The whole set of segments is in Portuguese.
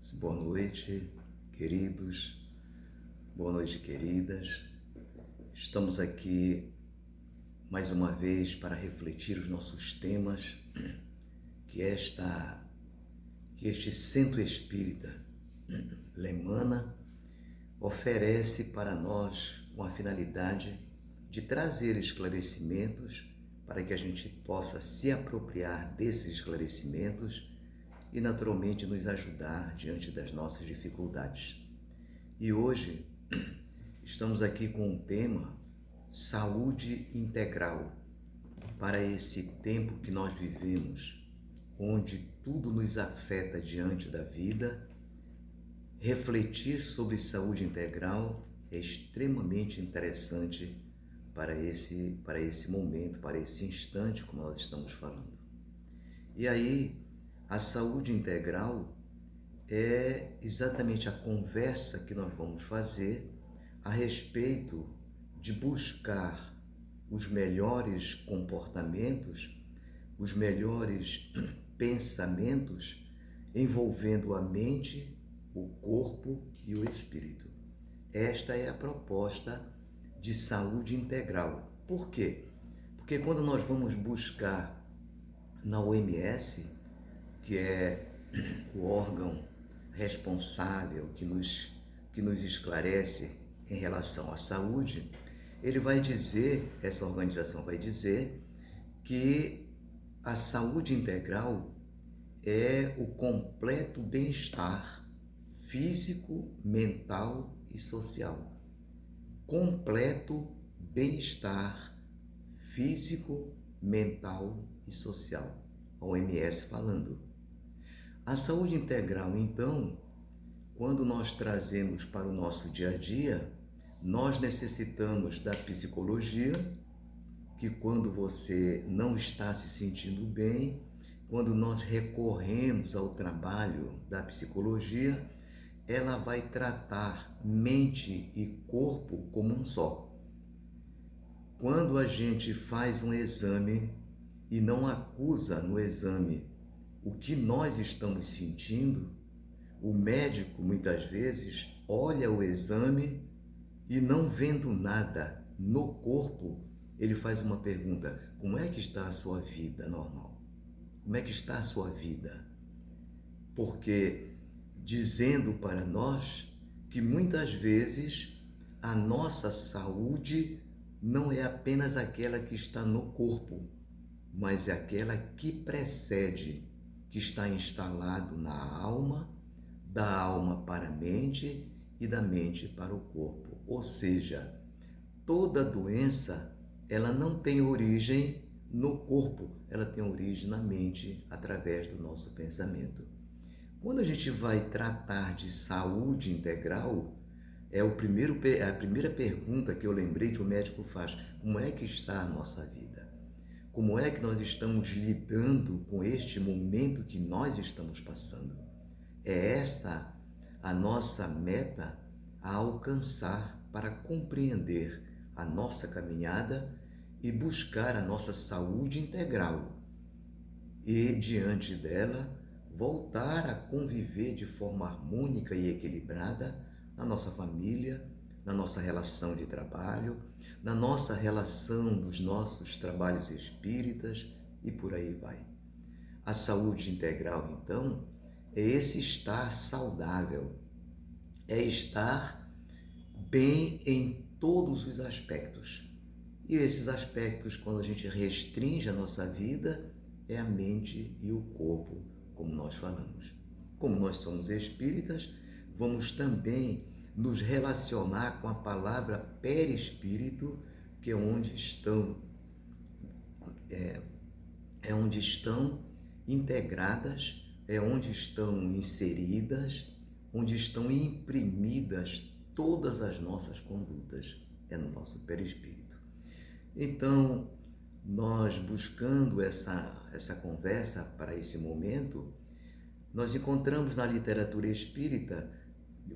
Boa noite, queridos. Boa noite, queridas. Estamos aqui mais uma vez para refletir os nossos temas que este Centro Espírita Lemana oferece para nós com a finalidade de trazer esclarecimentos para que a gente possa se apropriar desses esclarecimentos e naturalmente nos ajudar diante das nossas dificuldades. E hoje estamos aqui com o tema saúde integral. Para esse tempo que nós vivemos, onde tudo nos afeta diante da vida, refletir sobre saúde integral é extremamente interessante para esse momento, para esse instante, como nós estamos falando. E aí, a saúde integral é exatamente a conversa que nós vamos fazer a respeito de buscar os melhores comportamentos, os melhores pensamentos envolvendo a mente, o corpo e o espírito. Esta é a proposta de saúde integral. Por quê? Porque quando nós vamos buscar na OMS, que é o órgão responsável que nos esclarece em relação à saúde, essa organização vai dizer que a saúde integral é o completo bem-estar físico, mental e social. Completo bem-estar físico, mental e social. A OMS falando. A saúde integral, então, quando nós trazemos para o nosso dia a dia, nós necessitamos da psicologia, que quando você não está se sentindo bem, quando nós recorremos ao trabalho da psicologia, ela vai tratar mente e corpo como um só. Quando a gente faz um exame e não acusa no exame o que nós estamos sentindo, o médico muitas vezes olha o exame e não vendo nada no corpo, ele faz uma pergunta: como é que está a sua vida normal? Como é que está a sua vida? Porque dizendo para nós que muitas vezes a nossa saúde não é apenas aquela que está no corpo, mas é aquela que precede, que está instalado na alma, da alma para a mente e da mente para o corpo. Ou seja, toda doença, ela não tem origem no corpo, ela tem origem na mente, através do nosso pensamento. Quando a gente vai tratar de saúde integral, a primeira pergunta que eu lembrei que o médico faz: como é que está a nossa vida? Como é que nós estamos lidando com este momento que nós estamos passando? É essa a nossa meta a alcançar para compreender a nossa caminhada e buscar a nossa saúde integral. E, diante dela, voltar a conviver de forma harmônica e equilibrada na nossa família, na nossa relação de trabalho, na nossa relação dos nossos trabalhos espíritas e por aí vai. A saúde integral, então, é esse estar saudável, é estar bem em todos os aspectos. E esses aspectos, quando a gente restringe a nossa vida, é a mente e o corpo, como nós falamos. Como nós somos espíritas, vamos também nos relacionar com a palavra perispírito, que é onde estão integradas, é onde estão inseridas, onde estão imprimidas todas as nossas condutas, é no nosso perispírito. Então, nós buscando essa conversa para esse momento, nós encontramos na literatura espírita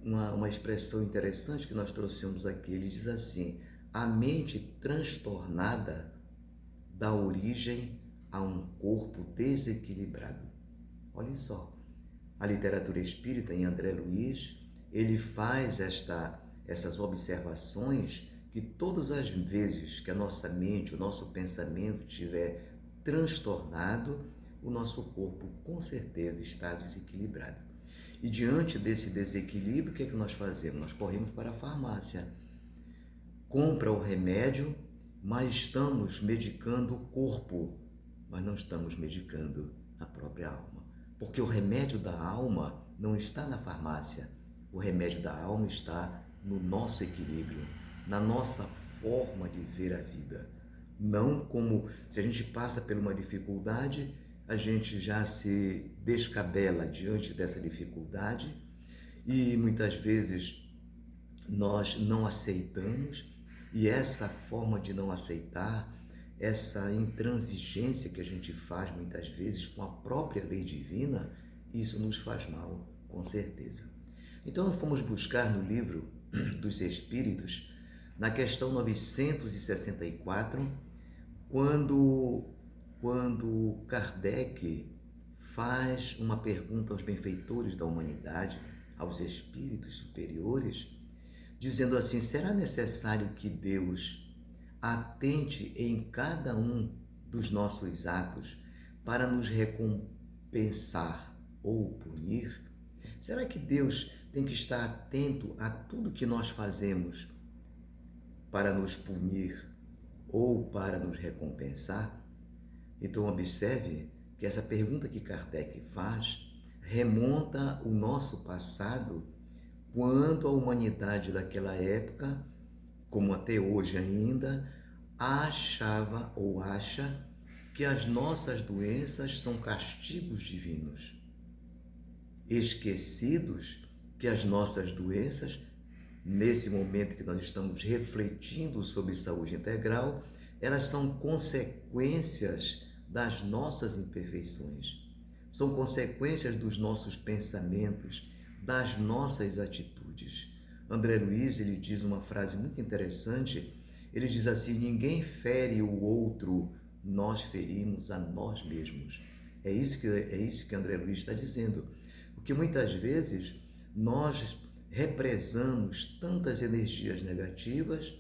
uma expressão interessante que nós trouxemos aqui. Ele diz assim: a mente transtornada dá origem a um corpo desequilibrado. Olhem só, a literatura espírita, em André Luiz, ele faz essas observações que todas as vezes que a nossa mente, o nosso pensamento estiver transtornado, o nosso corpo com certeza está desequilibrado. E diante desse desequilíbrio, o que é que nós fazemos? Nós corremos para a farmácia, compra o remédio, mas estamos medicando o corpo, mas não estamos medicando a própria alma. Porque o remédio da alma não está na farmácia, o remédio da alma está no nosso equilíbrio, na nossa forma de ver a vida. Não como se a gente passa por uma dificuldade, a gente já se descabela diante dessa dificuldade e muitas vezes nós não aceitamos, e essa forma de não aceitar, essa intransigência que a gente faz muitas vezes com a própria lei divina, isso nos faz mal, com certeza. Então nós fomos buscar no livro dos Espíritos, na questão 964, quando Kardec faz uma pergunta aos benfeitores da humanidade, aos espíritos superiores, dizendo assim: será necessário que Deus atente em cada um dos nossos atos para nos recompensar ou punir? Será que Deus tem que estar atento a tudo que nós fazemos para nos punir ou para nos recompensar? Então observe que essa pergunta que Kardec faz remonta o nosso passado, quando a humanidade daquela época, como até hoje ainda, achava ou acha que as nossas doenças são castigos divinos, esquecidos que as nossas doenças, nesse momento que nós estamos refletindo sobre saúde integral, elas são consequências das nossas imperfeições, são consequências dos nossos pensamentos, das nossas atitudes. André Luiz, ele diz uma frase muito interessante, ele diz assim: ninguém fere o outro, nós ferimos a nós mesmos. É isso que André Luiz está dizendo, porque muitas vezes nós represamos tantas energias negativas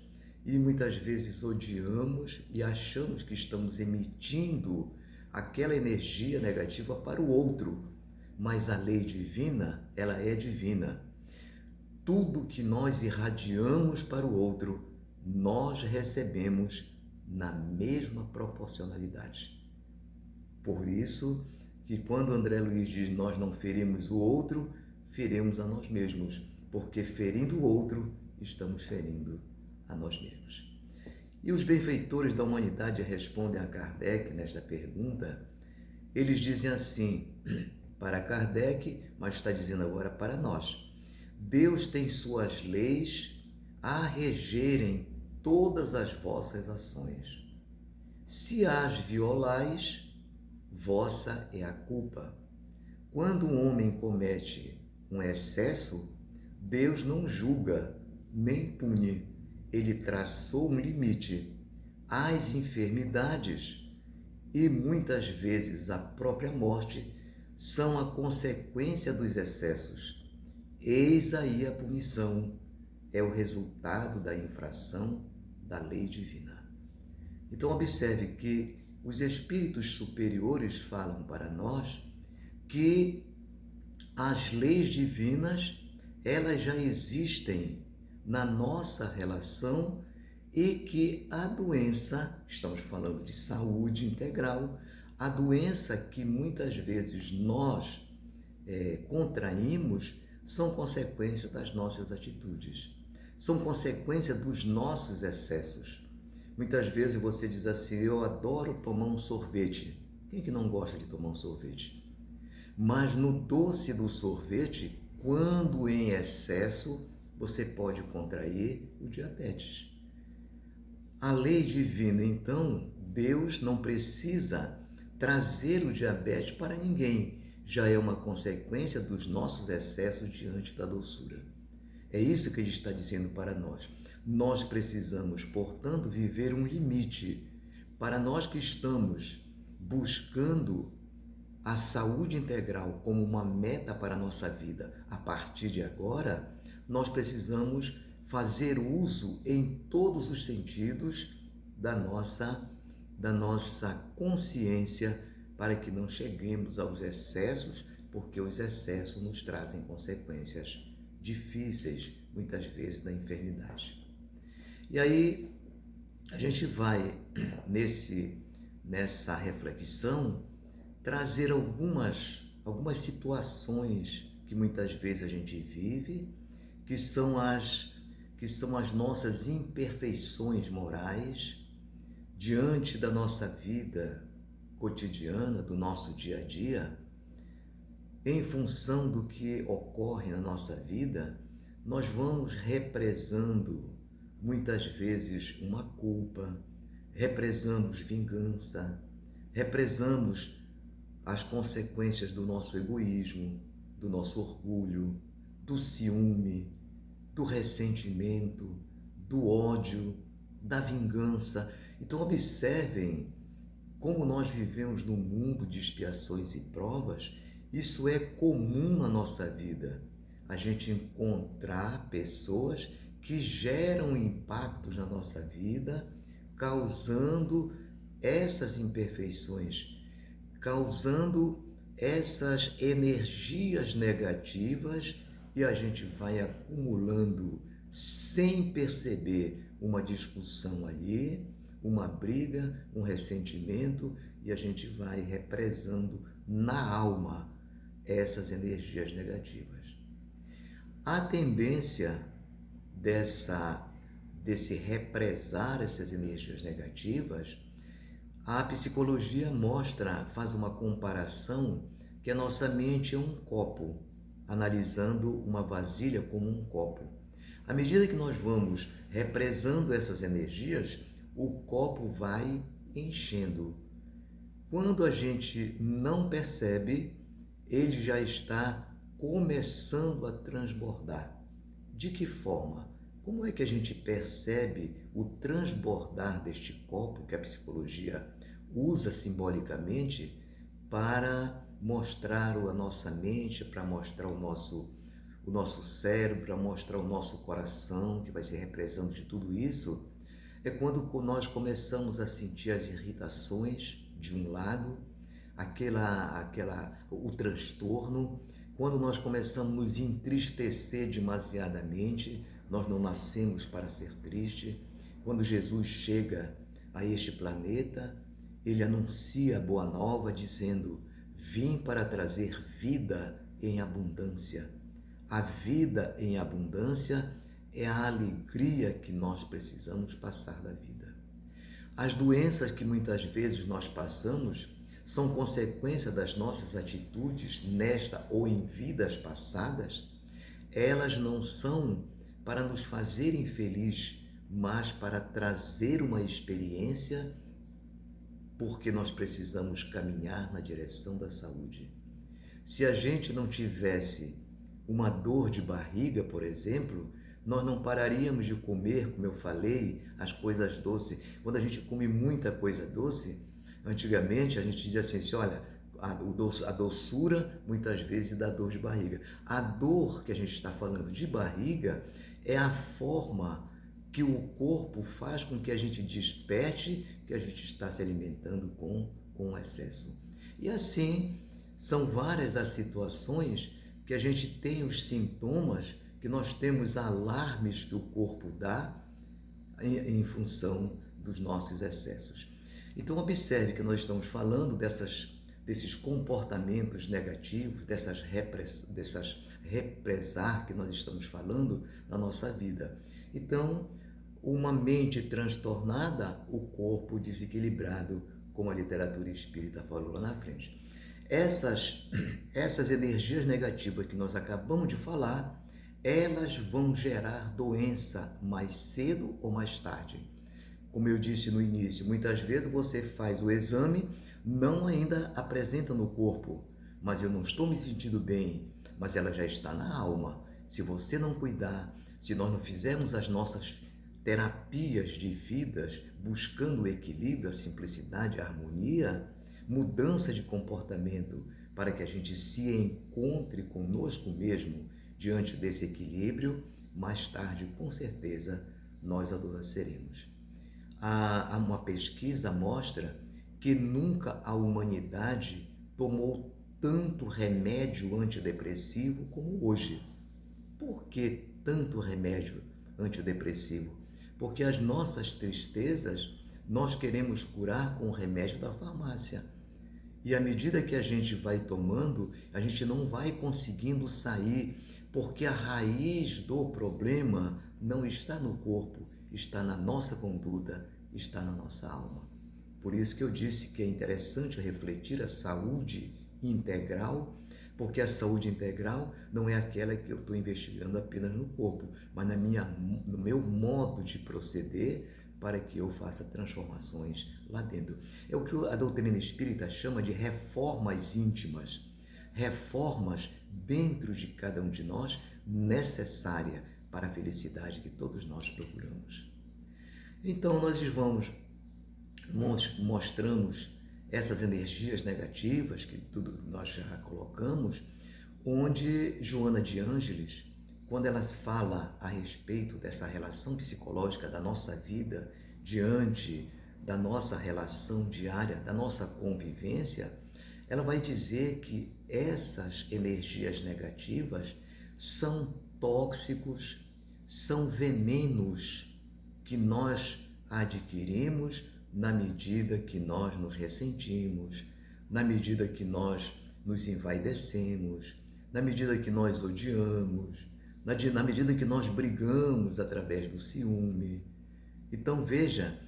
e muitas vezes odiamos e achamos que estamos emitindo aquela energia negativa para o outro, mas a lei divina, ela é divina. Tudo que nós irradiamos para o outro, nós recebemos na mesma proporcionalidade. Por isso que quando André Luiz diz nós não ferimos o outro, ferimos a nós mesmos, porque ferindo o outro, estamos ferindo a nós mesmos. E os benfeitores da humanidade respondem a Kardec nesta pergunta. Eles dizem assim, para Kardec, mas está dizendo agora para nós: Deus tem suas leis a regerem todas as vossas ações. Se as violais, vossa é a culpa. Quando um homem comete um excesso, Deus não julga nem pune. Ele traçou um limite às enfermidades e muitas vezes a própria morte são a consequência dos excessos. Eis aí a punição, é o resultado da infração da lei divina. Então observe que os espíritos superiores falam para nós que as leis divinas, elas já existem na nossa relação e que a doença, estamos falando de saúde integral, a doença que muitas vezes nós contraímos são consequência das nossas atitudes, são consequência dos nossos excessos. Muitas vezes você diz assim: eu adoro tomar um sorvete. Quem que não gosta de tomar um sorvete? Mas no doce do sorvete, quando em excesso, você pode contrair o diabetes. A lei divina, então, Deus não precisa trazer o diabetes para ninguém. Já é uma consequência dos nossos excessos diante da doçura. É isso que ele está dizendo para nós. Nós precisamos, portanto, viver um limite. Para nós que estamos buscando a saúde integral como uma meta para a nossa vida a partir de agora, nós precisamos fazer uso em todos os sentidos da nossa consciência para que não cheguemos aos excessos, porque os excessos nos trazem consequências difíceis, muitas vezes, da enfermidade. E aí a gente vai, nessa reflexão, trazer algumas situações que muitas vezes a gente vive, que são as nossas imperfeições morais diante da nossa vida cotidiana, do nosso dia a dia. Em função do que ocorre na nossa vida, nós vamos represando muitas vezes uma culpa, represamos vingança, represamos as consequências do nosso egoísmo, do nosso orgulho, do ciúme, do ressentimento, do ódio, da vingança. Então observem como nós vivemos num mundo de expiações e provas. Isso é comum na nossa vida, a gente encontrar pessoas que geram impactos na nossa vida, causando essas imperfeições, causando essas energias negativas, e a gente vai acumulando sem perceber uma discussão ali, uma briga, um ressentimento, e a gente vai represando na alma essas energias negativas. A tendência desse represar essas energias negativas, a psicologia faz uma comparação que a nossa mente é um copo, analisando uma vasilha como um copo. À medida que nós vamos represando essas energias, o copo vai enchendo. Quando a gente não percebe, ele já está começando a transbordar. De que forma? Como é que a gente percebe o transbordar deste copo que a psicologia usa simbolicamente para mostrar a nossa mente, para mostrar o nosso cérebro, para mostrar o nosso coração, que vai ser representando de tudo isso? É quando nós começamos a sentir as irritações de um lado, o transtorno, quando nós começamos a nos entristecer demasiadamente. Nós não nascemos para ser triste. Quando Jesus chega a este planeta, ele anuncia a boa nova dizendo: vim para trazer vida em abundância. A vida em abundância é a alegria que nós precisamos passar da vida. As doenças que muitas vezes nós passamos são consequência das nossas atitudes nesta ou em vidas passadas. Elas não são para nos fazerem felizes, mas para trazer uma experiência, porque nós precisamos caminhar na direção da saúde. Se a gente não tivesse uma dor de barriga, por exemplo, nós não pararíamos de comer, como eu falei, as coisas doces. Quando a gente come muita coisa doce, antigamente a gente dizia assim, olha, a doçura muitas vezes dá dor de barriga. A dor que a gente está falando de barriga é a forma que o corpo faz com que a gente desperte que a gente está se alimentando com excesso. E assim, são várias as situações que a gente tem os sintomas, que nós temos alarmes que o corpo dá em função dos nossos excessos. Então observe que nós estamos falando desses comportamentos negativos, dessas represar que nós estamos falando na nossa vida. Então, uma mente transtornada, o corpo desequilibrado, como a literatura espírita falou lá na frente. Essas energias negativas que nós acabamos de falar, elas vão gerar doença mais cedo ou mais tarde. Como eu disse no início, muitas vezes você faz o exame, não ainda apresenta no corpo, mas eu não estou me sentindo bem, mas ela já está na alma. Se você não cuidar, se nós não fizermos as nossas terapias de vidas, buscando o equilíbrio, a simplicidade, a harmonia, mudança de comportamento, para que a gente se encontre conosco mesmo diante desse equilíbrio, mais tarde, com certeza, nós adoeceremos. Uma pesquisa mostra que nunca a humanidade tomou tanto remédio antidepressivo como hoje. Por que tanto remédio antidepressivo? Porque as nossas tristezas nós queremos curar com o remédio da farmácia. E à medida que a gente vai tomando, a gente não vai conseguindo sair, porque a raiz do problema não está no corpo, está na nossa conduta, está na nossa alma. Por isso que eu disse que é interessante refletir a saúde integral, porque a saúde integral não é aquela que eu estou investigando apenas no corpo, mas no meu modo de proceder, para que eu faça transformações lá dentro. É o que a doutrina espírita chama de reformas íntimas, reformas dentro de cada um de nós, necessária para a felicidade que todos nós procuramos. Então, nós mostramos essas energias negativas, que tudo nós já colocamos, onde Joana de Ângeles, quando ela fala a respeito dessa relação psicológica da nossa vida diante da nossa relação diária, da nossa convivência, ela vai dizer que essas energias negativas são tóxicos, são venenos que nós adquirimos na medida que nós nos ressentimos, na medida que nós nos envaidecemos, na medida que nós odiamos, na medida que nós brigamos através do ciúme. Então veja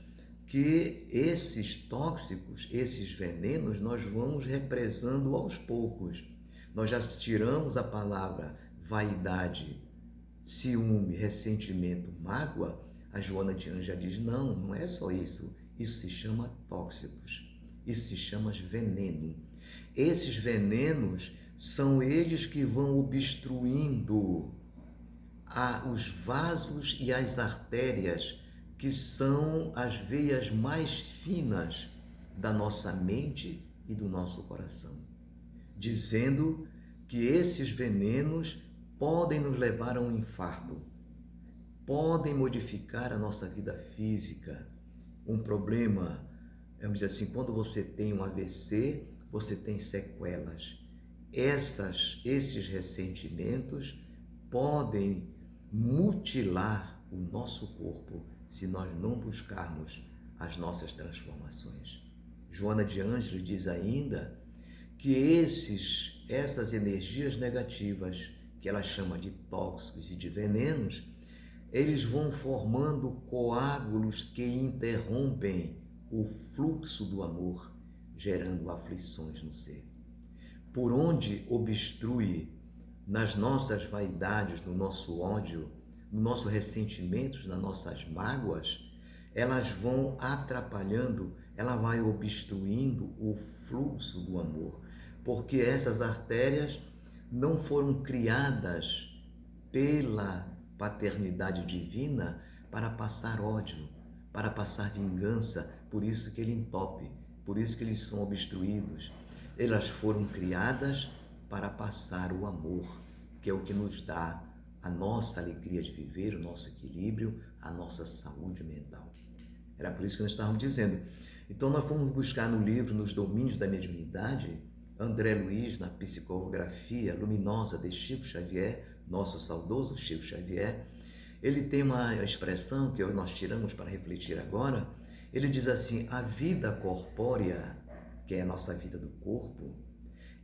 que esses tóxicos, esses venenos, nós vamos represando aos poucos. Nós já tiramos a palavra vaidade, ciúme, ressentimento, mágoa. A Joana de Ângeles já diz, não é só isso. Isso se chama tóxicos, isso se chama veneno. Esses venenos são eles que vão obstruindo os vasos e as artérias, que são as veias mais finas da nossa mente e do nosso coração, dizendo que esses venenos podem nos levar a um infarto, podem modificar a nossa vida física. Um problema, vamos dizer assim, quando você tem um AVC, você tem sequelas. Esses ressentimentos podem mutilar o nosso corpo se nós não buscarmos as nossas transformações. Joana de Ângeles diz ainda que essas energias negativas, que ela chama de tóxicos e de venenos, eles vão formando coágulos que interrompem o fluxo do amor, gerando aflições no ser. Por onde obstrui nas nossas vaidades, no nosso ódio, no nosso ressentimento, nas nossas mágoas, elas vão atrapalhando, ela vai obstruindo o fluxo do amor, porque essas artérias não foram criadas pela paternidade divina para passar ódio, para passar vingança, por isso que ele entope, por isso que eles são obstruídos. Elas foram criadas para passar o amor, que é o que nos dá a nossa alegria de viver, o nosso equilíbrio, a nossa saúde mental. Era por isso que nós estávamos dizendo. Então nós fomos buscar no livro, nos domínios da mediunidade, André Luiz, na psicografia luminosa de Chico Xavier, nosso saudoso Chico Xavier. Ele tem uma expressão que nós tiramos para refletir agora. Ele diz assim: a vida corpórea, que é a nossa vida do corpo,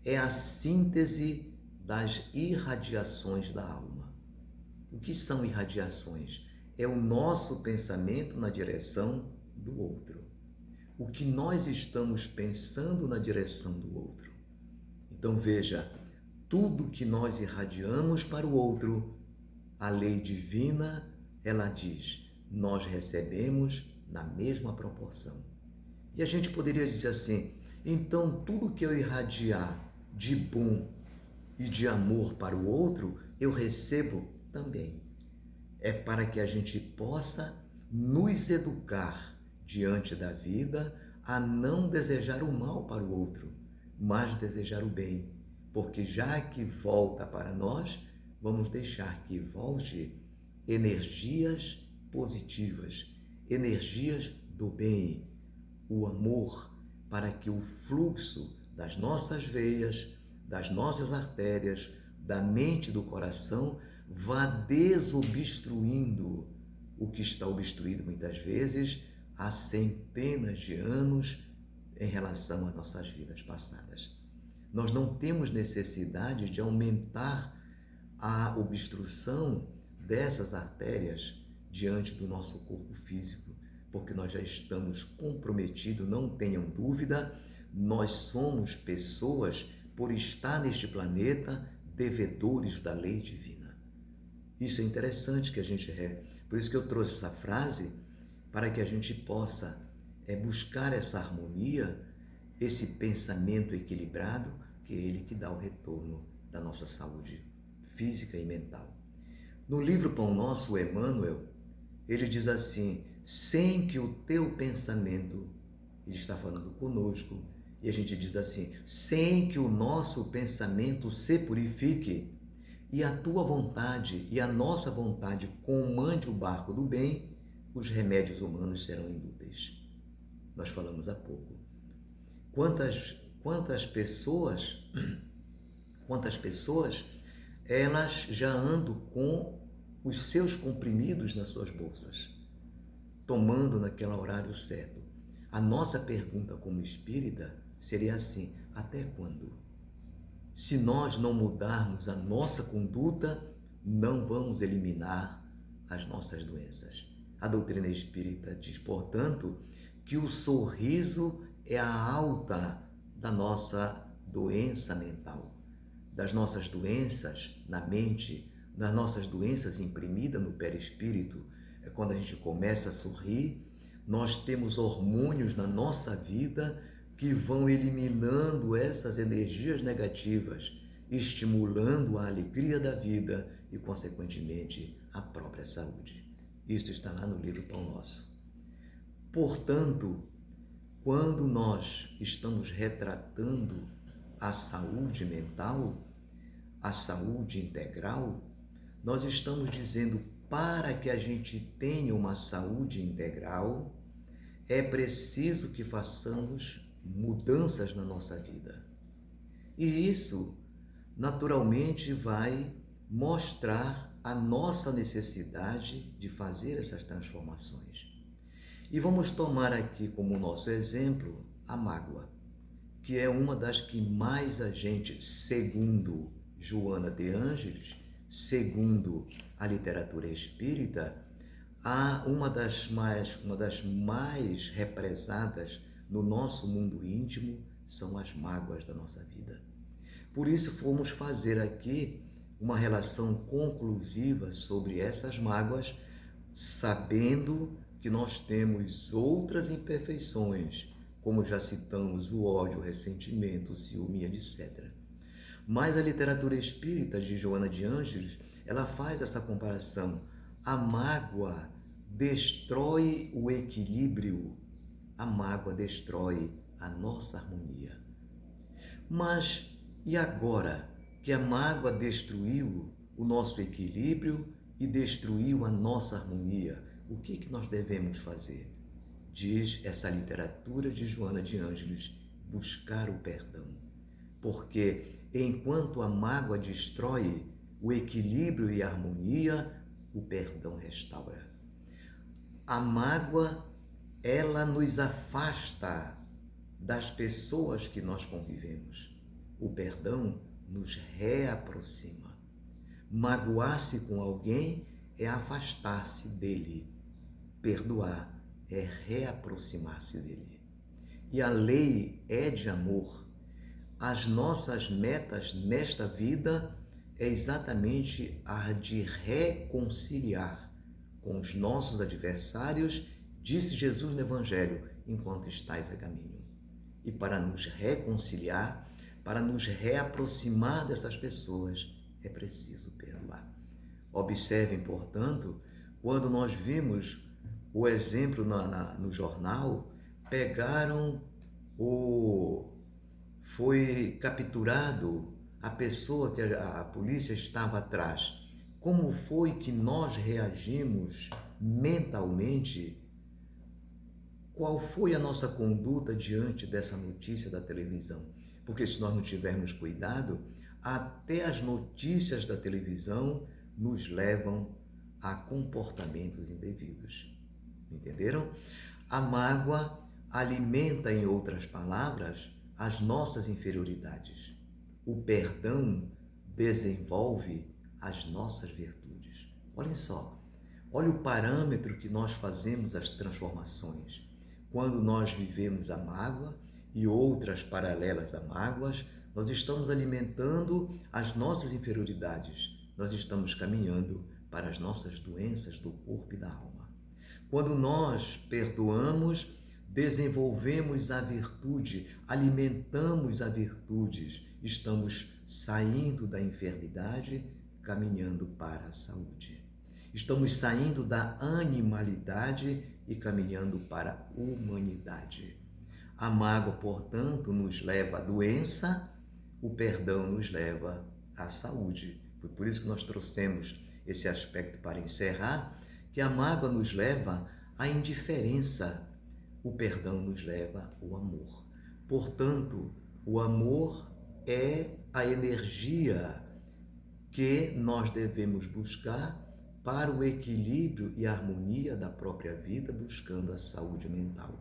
é a síntese das irradiações da alma. O que são irradiações? É o nosso pensamento na direção do outro. O que nós estamos pensando na direção do outro. Então veja, tudo que nós irradiamos para o outro, a lei divina, ela diz, nós recebemos na mesma proporção. E a gente poderia dizer assim, então tudo que eu irradiar de bom e de amor para o outro, eu recebo também. É para que a gente possa nos educar diante da vida, a não desejar o mal para o outro, mas desejar o bem, porque já que volta para nós, vamos deixar que volte energias positivas, energias do bem, o amor, para que o fluxo das nossas veias, das nossas artérias, da mente e do coração vá desobstruindo o que está obstruído muitas vezes há centenas de anos em relação às nossas vidas passadas. Nós não temos necessidade de aumentar a obstrução dessas artérias diante do nosso corpo físico, porque nós já estamos comprometidos, não tenham dúvida, nós somos pessoas, por estar neste planeta, devedores da lei divina. Isso é interessante que a gente... Por isso que eu trouxe essa frase, para que a gente possa buscar essa harmonia, esse pensamento equilibrado, que é ele que dá o retorno da nossa saúde física e mental. No livro Pão Nosso, Emmanuel, ele diz assim: sem que o teu pensamento, ele está falando conosco, e a gente diz assim, sem que o nosso pensamento se purifique, e a tua vontade e a nossa vontade comande o barco do bem, os remédios humanos serão inúteis. Nós falamos há pouco. Quantas pessoas elas já andam com os seus comprimidos nas suas bolsas, tomando naquele horário certo. A nossa pergunta como espírita seria assim: até quando? Se nós não mudarmos a nossa conduta, não vamos eliminar as nossas doenças. A doutrina espírita diz, portanto, que o sorriso é a alta da nossa doença mental, das nossas doenças na mente, das nossas doenças imprimidas no perispírito. É quando a gente começa a sorrir, nós temos hormônios na nossa vida que vão eliminando essas energias negativas, estimulando a alegria da vida e, consequentemente, a própria saúde. Isso está lá no livro Pão Nosso. Portanto, quando nós estamos retratando a saúde mental, a saúde integral, nós estamos dizendo, para que a gente tenha uma saúde integral, é preciso que façamos mudanças na nossa vida. E isso, naturalmente, vai mostrar a nossa necessidade de fazer essas transformações. E vamos tomar aqui como nosso exemplo a mágoa, que é uma das que mais a gente, segundo Joana de Ângeles, segundo a literatura espírita, uma das mais represadas no nosso mundo íntimo são as mágoas da nossa vida. Por isso, fomos fazer aqui uma relação conclusiva sobre essas mágoas, sabendo que nós temos outras imperfeições, como já citamos, o ódio, o ressentimento, o ciúme, etc. Mas a literatura espírita de Joana de Ângeles, ela faz essa comparação. A mágoa destrói o equilíbrio, a mágoa destrói a nossa harmonia. Mas e agora que a mágoa destruiu o nosso equilíbrio e destruiu a nossa harmonia, o que nós devemos fazer? Diz essa literatura de Joana de Ângeles, buscar o perdão. Porque enquanto a mágoa destrói o equilíbrio e a harmonia, o perdão restaura. A mágoa, ela nos afasta das pessoas que nós convivemos. O perdão nos reaproxima. Magoar-se com alguém é afastar-se dele. Perdoar é reaproximar-se dele. E a lei é de amor. As nossas metas nesta vida é exatamente a de reconciliar com os nossos adversários, disse Jesus no Evangelho, enquanto estais a caminho. E para nos reconciliar, para nos reaproximar dessas pessoas, é preciso perdoar. Observem, portanto, quando nós vimos o exemplo no jornal, pegaram ou foi capturado a pessoa que a polícia estava atrás. Como foi que nós reagimos mentalmente? Qual foi a nossa conduta diante dessa notícia da televisão? Porque se nós não tivermos cuidado, até as notícias da televisão nos levam a comportamentos indevidos. Entenderam? A mágoa alimenta, em outras palavras, as nossas inferioridades. O perdão desenvolve as nossas virtudes. Olhem só, olha o parâmetro que nós fazemos as transformações. Quando nós vivemos a mágoa e outras paralelas a mágoas, nós estamos alimentando as nossas inferioridades. Nós estamos caminhando para as nossas doenças do corpo e da alma. Quando nós perdoamos, desenvolvemos a virtude, alimentamos a virtudes, estamos saindo da enfermidade, caminhando para a saúde. Estamos saindo da animalidade e caminhando para a humanidade. A mágoa, portanto, nos leva à doença, o perdão nos leva à saúde. Foi por isso que nós trouxemos esse aspecto para encerrar, que a mágoa nos leva à indiferença, o perdão nos leva ao amor. Portanto, o amor é a energia que nós devemos buscar para o equilíbrio e a harmonia da própria vida, buscando a saúde mental.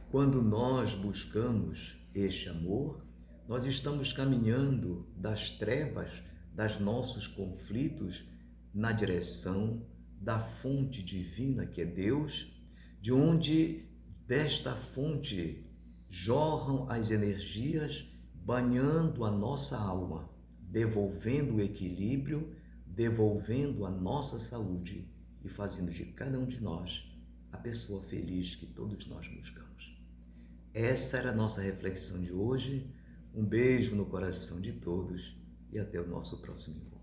Quando nós buscamos este amor, nós estamos caminhando das trevas, dos nossos conflitos, na direção da fonte divina que é Deus, de onde desta fonte jorram as energias, banhando a nossa alma, devolvendo o equilíbrio, devolvendo a nossa saúde e fazendo de cada um de nós a pessoa feliz que todos nós buscamos. Essa era a nossa reflexão de hoje. Um beijo no coração de todos e até o nosso próximo encontro.